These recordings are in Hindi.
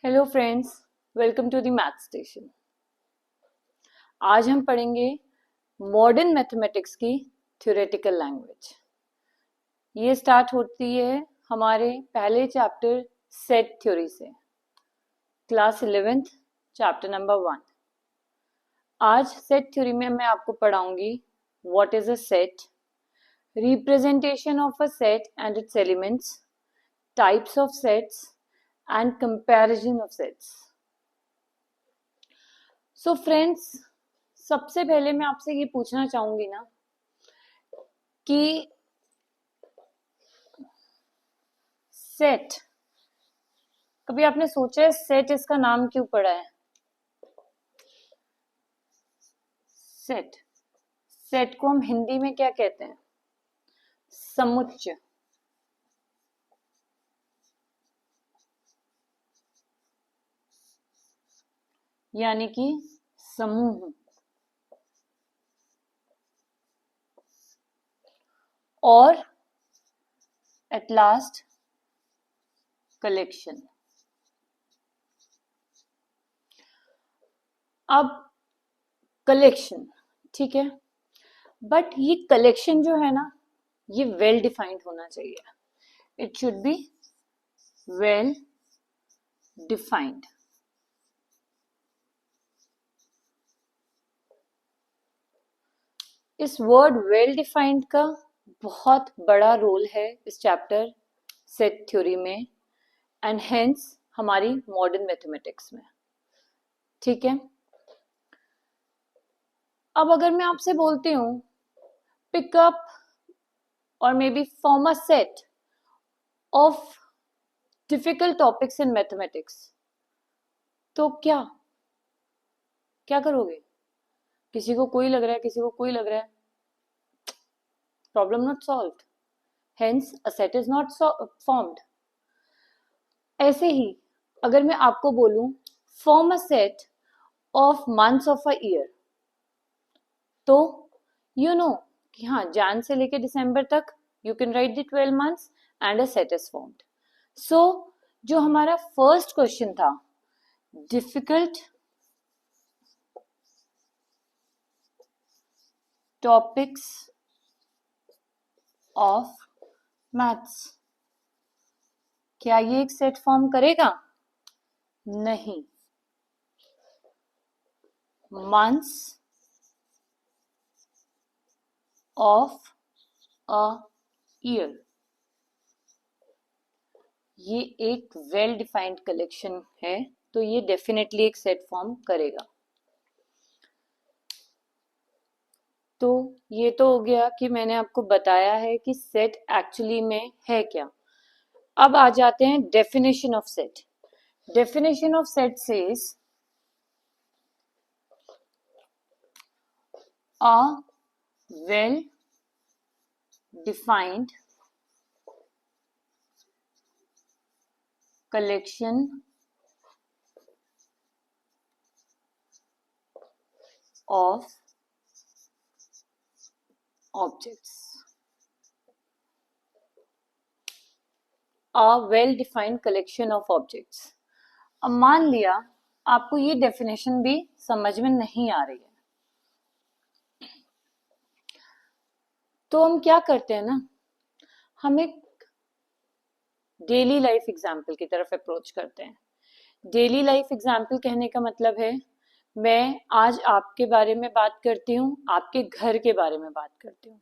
Hello friends, welcome to the math station. आज हम पढ़ेंगे मॉडर्न मैथमेटिक्स की थ्योरेटिकल लैंग्वेज। ये स्टार्ट होती है हमारे पहले चैप्टर सेट थ्योरी से, क्लास 11th चैप्टर नंबर 1। आज सेट थ्योरी में मैं आपको पढ़ाऊंगी what is a set, representation of a set and its elements, types of sets and comparison of sets. So friends, सबसे पहले मैं आपसे ये पूछना चाहूंगी ना कि सेट, कभी आपने सोचा है सेट इसका नाम क्यों पड़ा है? सेट, सेट को हम हिंदी में क्या कहते हैं? समुच्चय। यानी कि समूह। और एट लास्ट कलेक्शन। अब कलेक्शन, ठीक है, बट ये कलेक्शन जो है ना, ये वेल डिफाइंड होना चाहिए। It should be well defined. इस वर्ड वेल डिफाइंड का बहुत बड़ा रोल है इस चैप्टर सेट थ्योरी में एंड हेंस हमारी मॉडर्न मैथमेटिक्स में, ठीक है। अब अगर मैं आपसे बोलती हूं पिकअप और may be form a set of difficult topics in mathematics, तो क्या क्या करोगे? किसी को कोई लग रहा है, किसी को कोई लग रहा है, problem not solved, hence a set is not formed. ऐसे ही अगर मैं आपको बोलूं form a set of months of a year, तो यू नो कि हाँ, जैन से लेके दिसंबर तक you can write the 12 months and a set is formed. So जो हमारा फर्स्ट क्वेश्चन था, डिफिकल्ट टॉपिक्स ऑफ मैथ्स, क्या ये एक सेट फॉर्म करेगा? नहीं। मंथ्स ऑफ अ ईयर, ये एक वेल डिफाइंड कलेक्शन है, तो ये डेफिनेटली एक सेट फॉर्म करेगा। तो ये तो हो गया कि मैंने आपको बताया है कि सेट एक्चुअली में है क्या। अब आ जाते हैं definition of set. Definition of set says a well defined collection of objects, a well defined collection of objects। अब मान लिया आपको ये डेफिनेशन भी समझ में नहीं आ रही है, तो हम क्या करते हैं ना, हम एक डेली लाइफ एग्जाम्पल की तरफ अप्रोच करते हैं। डेली लाइफ एग्जाम्पल कहने का मतलब है, मैं आज आपके बारे में बात करती हूँ, आपके घर के बारे में बात करती हूँ।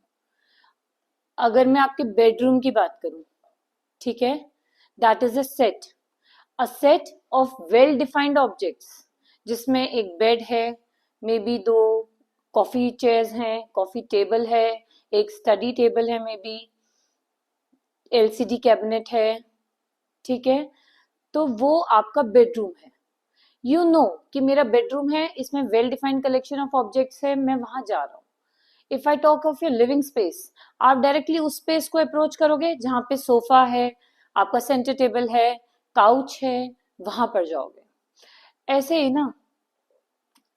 अगर मैं आपके बेडरूम की बात करूं, ठीक है, that is a set of well defined objects, जिसमें एक बेड है, मे बी 2 कॉफी चेयर्स हैं, कॉफी टेबल है, एक स्टडी टेबल है, मे बी एलसीडी कैबिनेट है, ठीक है। तो वो आपका बेडरूम है। यू नो कि मेरा बेडरूम है, इसमें well defined collection of objects है, मैं वहां जा रहा हूँ। If I talk of your living space, आप डायरेक्टली उस स्पेस को अप्रोच करोगे जहां पे सोफा है, आपका सेंटर टेबल है, काउच है, वहां पर जाओगे। ऐसे ही ना,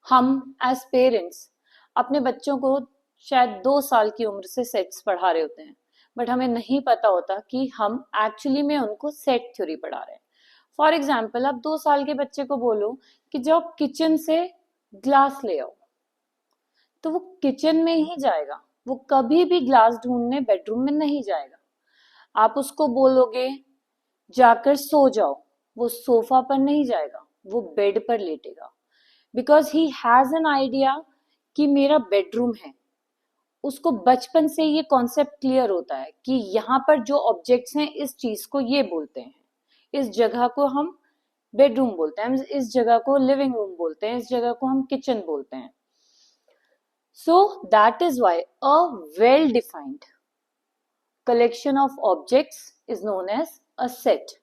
हम एज पेरेंट्स अपने बच्चों को शायद 2 साल की उम्र से सेट्स पढ़ा रहे होते हैं, बट हमें नहीं पता होता कि हम एक्चुअली में उनको सेट थ्योरी पढ़ा रहे हैं। फॉर एग्जाम्पल आप 2 साल के बच्चे को बोलो कि जब किचन से ग्लास ले आओ, तो वो किचन में ही जाएगा, वो कभी भी ग्लास ढूंढने बेडरूम में नहीं जाएगा। आप उसको बोलोगे जाकर सो जाओ, वो सोफा पर नहीं जाएगा, वो बेड पर लेटेगा, because he has an idea कि मेरा बेडरूम है। उसको बचपन से ये कॉन्सेप्ट क्लियर होता है कि यहाँ पर जो ऑब्जेक्ट्स हैं इस चीज को ये बोलते हैं, इस जगह को हम बेडरूम बोलते हैं, इस जगह को लिविंग रूम बोलते हैं, इस जगह को हम किचन बोलते हैं। So that is why a well defined collection of objects is known as a set.